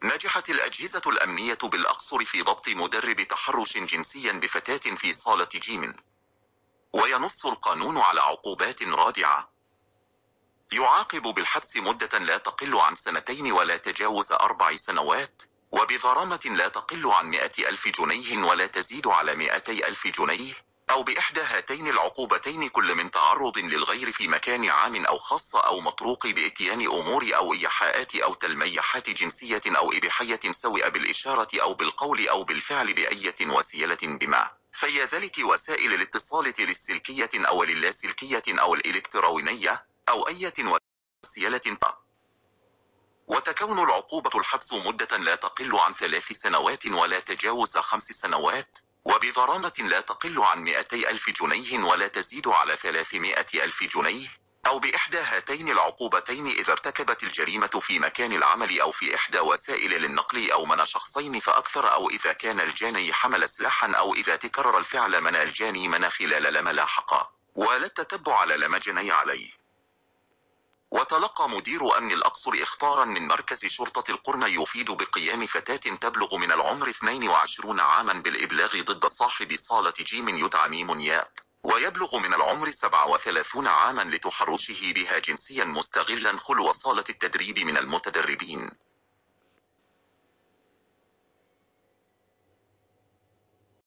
نجحت الأجهزة الأمنية بالأقصر في ضبط مدرب تحرش جنسي بفتاة في صالة جيم. وينص القانون على عقوبات رادعة، يعاقب بالحبس مدة لا تقل عن 2 ولا تجاوز 4 سنوات، وبغرامة لا تقل عن 100,000 جنيه ولا تزيد على 200,000 جنيه، أو بإحدى هاتين العقوبتين كل من تعرض للغير في مكان عام أو خاص أو مطروق بإتيان أمور أو إيحاءات أو تلميحات جنسية أو إباحية سواء بالإشارة أو بالقول أو بالفعل بأية وسيلة بما في ذلك وسائل الاتصال السلكية أو اللاسلكية أو الإلكترونية أو أية وسيلة. وتكون العقوبة الحبس مدة لا تقل عن 3 سنوات ولا تجاوز 5 سنوات، وبغرامة لا تقل عن 200,000 جنيه ولا تزيد على 300,000 جنيه، أو بإحدى هاتين العقوبتين إذا ارتكبت الجريمة في مكان العمل أو في إحدى وسائل النقل أو من شخصين فأكثر، أو إذا كان الجاني حمل سلاحا، أو إذا تكرر الفعل من الجاني من خلال لم لاحق ولا التتبع على لم جني عليه. وتلقى مدير أمن الأقصر إخطارا من مركز شرطة القرن يفيد بقيام فتاة تبلغ من العمر 22 عاما بالإبلاغ ضد صاحب صالة جيم يدعى ميم ياك، ويبلغ من العمر 37 عاما لتحرشه بها جنسيا مستغلا خلو صالة التدريب من المتدربين.